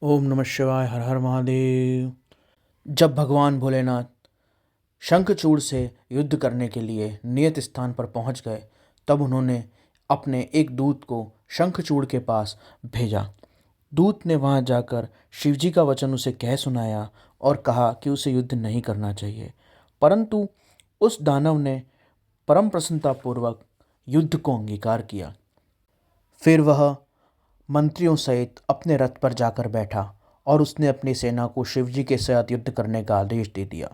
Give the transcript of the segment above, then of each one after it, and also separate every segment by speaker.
Speaker 1: ओम नमः शिवाय। हर हर महादेव। जब भगवान भोलेनाथ शंखचूड़ से युद्ध करने के लिए नियत स्थान पर पहुंच गए, तब उन्होंने अपने एक दूत को शंखचूड़ के पास भेजा। दूत ने वहां जाकर शिवजी का वचन उसे कह सुनाया और कहा कि उसे युद्ध नहीं करना चाहिए। परंतु उस दानव ने परम प्रसन्नतापूर्वक युद्ध को अंगीकार किया। फिर वह मंत्रियों सहित अपने रथ पर जाकर बैठा और उसने अपनी सेना को शिवजी के साथ युद्ध करने का आदेश दे दिया।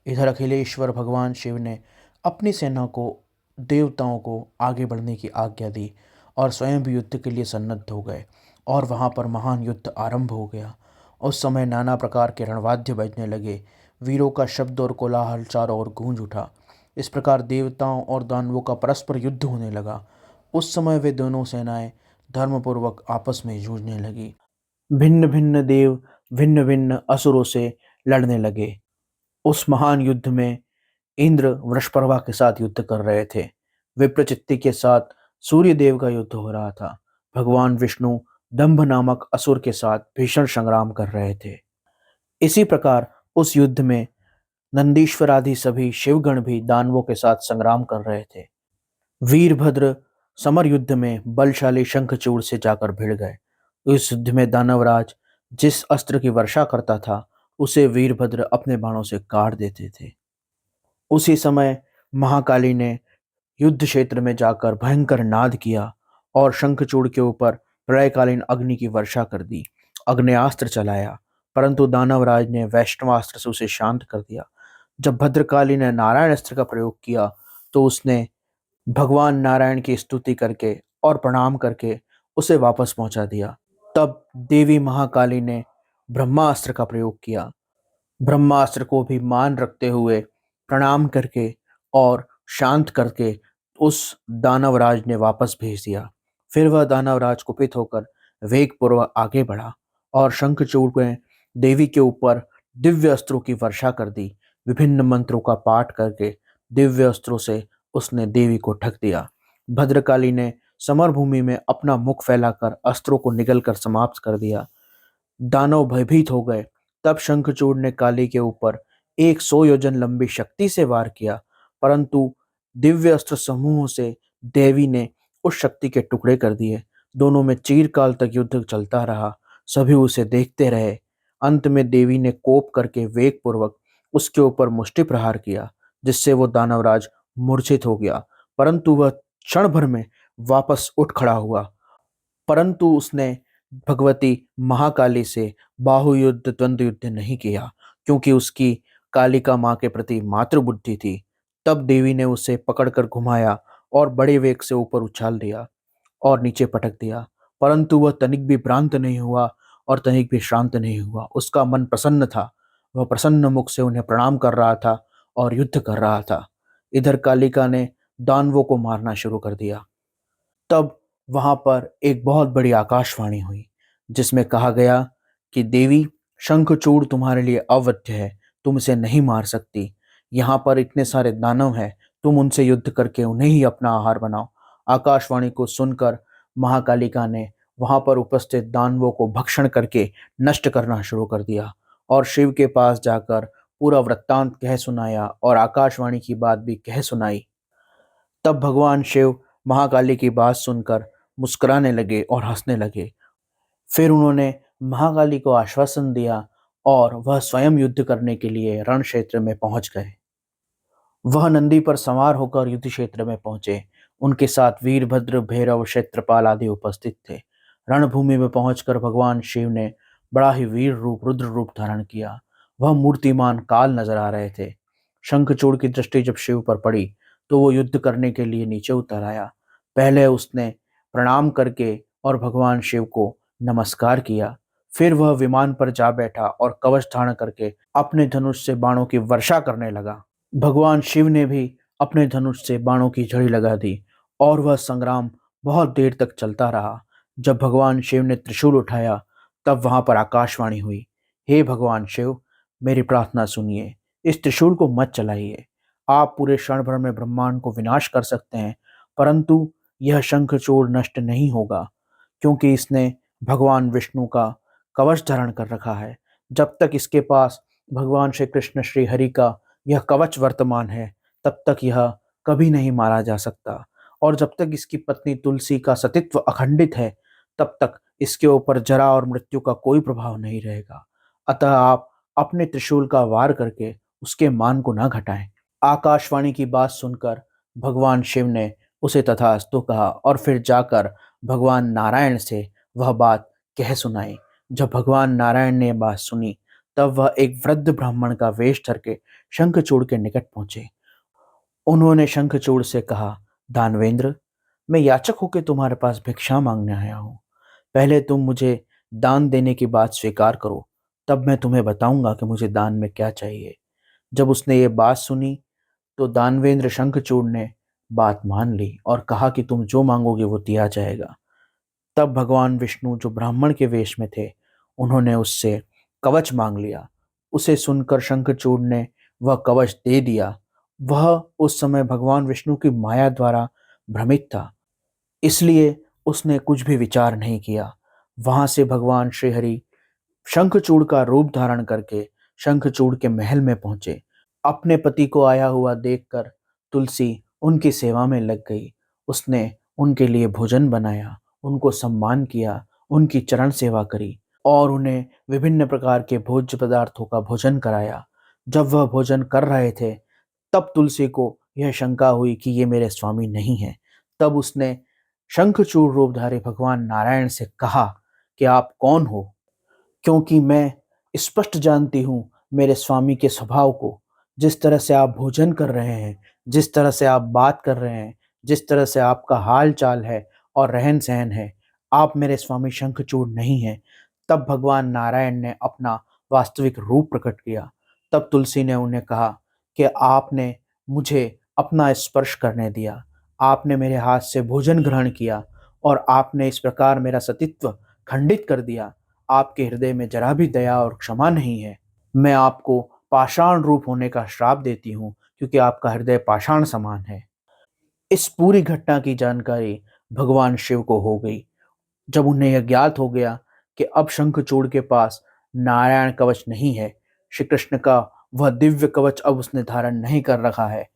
Speaker 1: इधर अखिलेश्वर भगवान शिव ने अपनी सेना को, देवताओं को आगे बढ़ने की आज्ञा दी और स्वयं भी युद्ध के लिए सन्नद्ध हो गए और वहाँ पर महान युद्ध आरंभ हो गया। उस समय नाना प्रकार के रणवाद्य बजने लगे, वीरों का शब्द और कोलाहल चारों ओर गूंज उठा। इस प्रकार देवताओं और दानवों का परस्पर युद्ध होने लगा। उस समय वे दोनों सेनाएं धर्मपूर्वक आपस में जूझने लगी। भिन्न भिन्न देव भिन्न भिन्न असुरों से लड़ने लगे। उस महान युद्ध में इंद्र वृषपर्वा के साथ युद्ध कर रहे थे। विप्रचित्ति के साथ सूर्य देव का युद्ध हो रहा था। भगवान विष्णु दंभ नामक असुर के साथ भीषण संग्राम कर रहे थे। इसी प्रकार उस युद्ध में नंदीश्वर आदि सभी शिवगण भी दानवों के साथ संग्राम कर रहे थे। वीरभद्र समर युद्ध में बलशाली शंखचूड़ से जाकर भिड़ गए। इस युद्ध में दानवराज जिस अस्त्र की वर्षा करता था, उसे वीरभद्र अपने बाणों से काट देते थे। उसी समय महाकाली ने युद्ध क्षेत्र में जाकर भयंकर नाद किया और शंखचूड़ के ऊपर प्रलयकालीन अग्नि की वर्षा कर दी। अग्नेयास्त्र चलाया, परंतु दानवराज ने वैष्णवास्त्र से उसे शांत कर दिया। जब भद्रकाली ने नारायण अस्त्र का प्रयोग किया, तो उसने भगवान नारायण की स्तुति करके और प्रणाम करके उसे वापस पहुंचा दिया। तब देवी महाकाली ने ब्रह्मास्त्र का प्रयोग किया। ब्रह्मास्त्र को भी मान रखते हुए प्रणाम करके और शांत करके उस दानवराज ने वापस भेज दिया। फिर वह दानवराज कुपित होकर वेगपूर्वक आगे बढ़ा और शंखचूड़ में देवी के ऊपर दिव्य अस्त्रों की वर्षा कर दी। विभिन्न मंत्रों का पाठ करके दिव्य अस्त्रों से उसने देवी को ढक दिया। भद्रकाली ने समर भूमि में अपना मुख फैलाकर अस्त्रों को निगल कर समाप्त कर दिया। दानव भयभीत हो गए। तब शंखचूड़ ने काली के ऊपर 100 योजन लंबी शक्ति से वार किया, परंतु दिव्य अस्त्र समूहों से देवी ने उस शक्ति के टुकड़े कर दिए। दोनों में चीरकाल तक युद्ध चलता रहा। सभी उसे देखते रहे। अंत में देवी ने कोप करके वेगपूर्वक उसके ऊपर मुष्टि प्रहार किया, जिससे वो दानवराज मूर्छित हो गया। परंतु वह क्षण भर में वापस उठ खड़ा हुआ। परंतु उसने भगवती महाकाली से बाहु युद्ध, द्वंद्व युद्ध नहीं किया, क्योंकि उसकी कालिका माँ के प्रति मातृबुद्धि थी। तब देवी ने उसे पकड़कर घुमाया और बड़े वेग से ऊपर उछाल दिया और नीचे पटक दिया। परंतु वह तनिक भी भ्रांत नहीं हुआ और तनिक भी शांत नहीं हुआ। उसका मन प्रसन्न था। वह प्रसन्न मुख से उन्हें प्रणाम कर रहा था और युद्ध कर रहा था। इधर कालिका ने दानवों को मारना शुरू कर दिया। तब वहां पर एक बहुत बड़ी आकाशवाणी हुई, जिसमें कहा गया कि देवी, शंखचूड़ तुम्हारे लिए अवध्य है, तुम इसे नहीं मार सकती। यहाँ पर इतने सारे दानव हैं, तुम उनसे युद्ध करके उन्हें ही अपना आहार बनाओ। आकाशवाणी को सुनकर महाकालिका ने वहां पर उपस्थित दानवों को भक्षण करके नष्ट करना शुरू कर दिया और शिव के पास जाकर पूरा वृत्तांत कह सुनाया और आकाशवाणी की बात भी कह सुनाई। तब भगवान शिव महाकाली की बात सुनकर मुस्कुराने लगे और हंसने लगे। फिर उन्होंने महाकाली को आश्वासन दिया और वह स्वयं युद्ध करने के लिए रण क्षेत्र में पहुंच गए। वह नंदी पर सवार होकर युद्ध क्षेत्र में पहुंचे। उनके साथ वीरभद्र, भैरव, क्षेत्रपाल आदि उपस्थित थे। रणभूमि में पहुंचकर भगवान शिव ने बड़ा ही वीर रूप, रुद्र रूप धारण किया। वह मूर्तिमान काल नजर आ रहे थे। शंखचूड़ की दृष्टि जब शिव पर पड़ी, तो वो युद्ध करने के लिए नीचे उतर आया। पहले उसने प्रणाम करके और भगवान शिव को नमस्कार किया। फिर वह विमान पर जा बैठा और कवच धारण करके अपने धनुष से बाणों की वर्षा करने लगा। भगवान शिव ने भी अपने धनुष से बाणों की झड़ी लगा दी और वह संग्राम बहुत देर तक चलता रहा। जब भगवान शिव ने त्रिशूल उठाया, तब वहां पर आकाशवाणी हुई, हे भगवान शिव, मेरी प्रार्थना सुनिए। इस त्रिशूल को मत चलाइए। आप पूरे क्षण भर में ब्रह्मांड को विनाश कर सकते हैं, परंतु यह शंखचूड़ नष्ट नहीं होगा, क्योंकि इसने भगवान विष्णु का कवच धारण कर रखा है। जब तक इसके पास भगवान श्री कृष्ण श्री हरि का यह कवच वर्तमान है, तब तक यह कभी नहीं मारा जा सकता। और जब तक इसकी पत्नी तुलसी का सतीत्व अखंडित है, तब तक इसके ऊपर जरा और मृत्यु का कोई प्रभाव नहीं रहेगा। अतः आप अपने त्रिशूल का वार करके उसके मान को न घटाएं। आकाशवाणी की बात सुनकर भगवान शिव ने उसे तथास्तु कहा और फिर जाकर भगवान नारायण से वह बात कह सुनाई। जब भगवान नारायण ने बात सुनी, तब वह एक वृद्ध ब्राह्मण का वेश धर के शंखचूड़ के निकट पहुंचे। उन्होंने शंखचूड़ से कहा, दानवेंद्र, मैं याचक होकर तुम्हारे पास भिक्षा मांगने आया हूँ। पहले तुम मुझे दान देने की बात स्वीकार करो, तब मैं तुम्हें बताऊंगा कि मुझे दान में क्या चाहिए। जब उसने ये बात सुनी, तो दानवेंद्र शंखचूड़ ने बात मान ली और कहा कि तुम जो मांगोगे वो दिया जाएगा। तब भगवान विष्णु, जो ब्राह्मण के वेश में थे, उन्होंने उससे कवच मांग लिया। उसे सुनकर शंखचूड़ ने वह कवच दे दिया। वह उस समय भगवान विष्णु की माया द्वारा भ्रमित था, इसलिए उसने कुछ भी विचार नहीं किया। वहां से भगवान श्रीहरि शंखचूड़ का रूप धारण करके शंखचूड़ के महल में पहुंचे। अपने पति को आया हुआ देखकर तुलसी उनकी सेवा में लग गई। उसने उनके लिए भोजन बनाया, उनको सम्मान किया, उनकी चरण सेवा करी और उन्हें विभिन्न प्रकार के भोज्य पदार्थों का भोजन कराया। जब वह भोजन कर रहे थे, तब तुलसी को यह शंका हुई कि ये मेरे स्वामी नहीं हैं। तब उसने शंखचूड़ रूपधारी भगवान नारायण से कहा कि आप कौन हो, क्योंकि मैं स्पष्ट जानती हूँ मेरे स्वामी के स्वभाव को। जिस तरह से आप भोजन कर रहे हैं, जिस तरह से आप बात कर रहे हैं, जिस तरह से आपका हाल चाल है और रहन सहन है, आप मेरे स्वामी शंखचूड़ नहीं हैं। तब भगवान नारायण ने अपना वास्तविक रूप प्रकट किया। तब तुलसी ने उन्हें कहा कि आपने मुझे अपना स्पर्श करने दिया, आपने मेरे हाथ से भोजन ग्रहण किया और आपने इस प्रकार मेरा सतीत्व खंडित कर दिया। आपके हृदय में जरा भी दया और क्षमा नहीं है। मैं आपको पाषाण रूप होने का श्राप देती हूँ, क्योंकि आपका हृदय पाषाण समान है। इस पूरी घटना की जानकारी भगवान शिव को हो गई। जब उन्हें यह ज्ञात हो गया कि अब शंखचूड़ के पास नारायण कवच नहीं है, श्री कृष्ण का वह दिव्य कवच अब उसने धारण नहीं कर रखा है,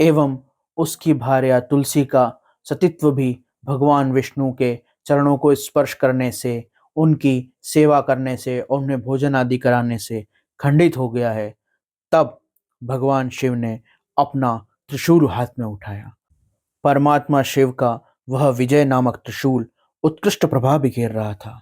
Speaker 1: एवं उसकी भार्या तुलसी का सतीत्व भी भगवान विष्णु के चरणों को स्पर्श करने से, उनकी सेवा करने से और उन्हें भोजन आदि कराने से खंडित हो गया है, तब भगवान शिव ने अपना त्रिशूल हाथ में उठाया। परमात्मा शिव का वह विजय नामक त्रिशूल उत्कृष्ट प्रभा बिखेर रहा था।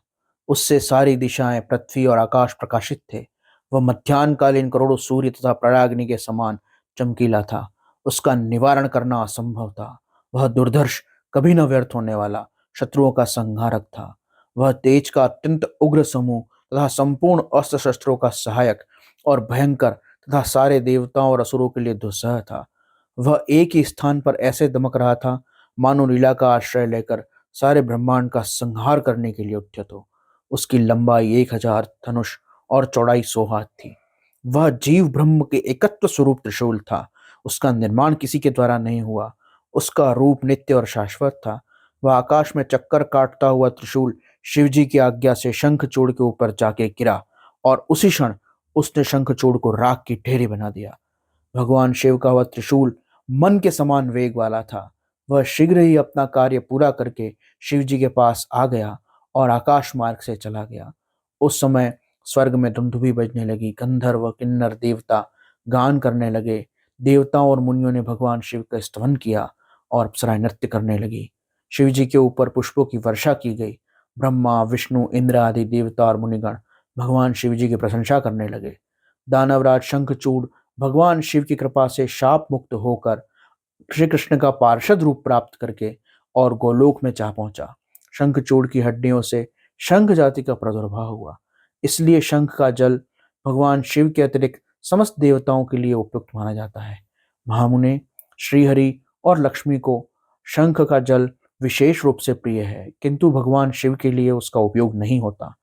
Speaker 1: उससे सारी दिशाएं, पृथ्वी और आकाश प्रकाशित थे। वह मध्यान्हकालीन करोड़ों सूर्य तथा प्रयाग्नि के समान चमकीला था। उसका निवारण करना असंभव था। वह दुर्धर्ष, कभी न व्यर्थ होने वाला शत्रुओं का संहारक था। वह तेज का अत्यंत उग्र समूह तथा संपूर्ण अस्त्र शस्त्रों का सहायक और भयंकर तथा सारे देवताओं और असुरों के लिए दुस्सह था। वह एक ही स्थान पर ऐसे दमक रहा था, मानो लीला का आश्रय लेकर सारे ब्रह्मांड का संहार करने के लिए उद्यत हो। उसकी लंबाई 1000 धनुष और चौड़ाई 100 हाथ थी। वह जीव ब्रह्म के एकत्व स्वरूप त्रिशूल था। उसका निर्माण किसी के द्वारा नहीं हुआ। उसका रूप नित्य और शाश्वत था। वह आकाश में चक्कर काटता हुआ त्रिशूल शिवजी की आज्ञा से शंखचूड़ के ऊपर जाके गिरा और उसी क्षण उसने शंखचूड़ को राख की ढेरी बना दिया। भगवान शिव का वह त्रिशूल मन के समान वेग वाला था। वह शीघ्र ही अपना कार्य पूरा करके शिव जी के पास आ गया और आकाश मार्ग से चला गया। उस समय स्वर्ग में धुंधुभी बजने लगी। गंधर्व, किन्नर, देवता गान करने लगे। देवताओं और मुनियों ने भगवान शिव का स्तवन किया और अप्सराएं नृत्य करने लगी। शिव जी के ऊपर पुष्पों की वर्षा की गई। ब्रह्मा, विष्णु, इंद्र आदि देवता और मुनिगण भगवान शिव जी की प्रशंसा करने लगे। दानवराज शंखचूड़ भगवान शिव की कृपा से शाप मुक्त होकर श्री कृष्ण का पार्षद रूप प्राप्त करके और गोलोक में जा पहुंचा। शंखचूड़ की हड्डियों से शंख जाति का प्रादुर्भाव हुआ। इसलिए शंख का जल भगवान शिव के अतिरिक्त समस्त देवताओं के लिए उपयुक्त माना जाता है। महामुने, श्रीहरि और लक्ष्मी को शंख का जल विशेष रूप से प्रिय है, किंतु भगवान शिव के लिए उसका उपयोग नहीं होता।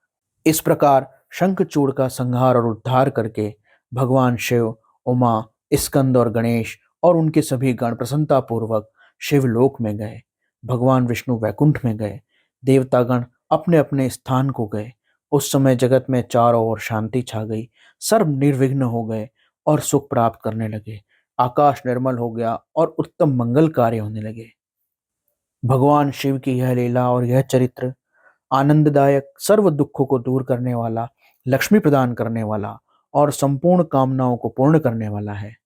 Speaker 1: इस प्रकार शंखचूड़ का संहार और उद्धार करके भगवान शिव, उमा, स्कंद और गणेश और उनके सभी गण प्रसन्नतापूर्वक शिवलोक में गए। भगवान विष्णु वैकुंठ में गए। देवतागण अपने अपने स्थान को गए। उस समय जगत में चारों ओर शांति छा गई। सर्व निर्विघ्न हो गए और सुख प्राप्त करने लगे। आकाश निर्मल हो गया और उत्तम मंगल कार्य होने लगे। भगवान शिव की यह लीला और यह चरित्र आनंददायक, सर्व दुखों को दूर करने वाला, लक्ष्मी प्रदान करने वाला और संपूर्ण कामनाओं को पूर्ण करने वाला है।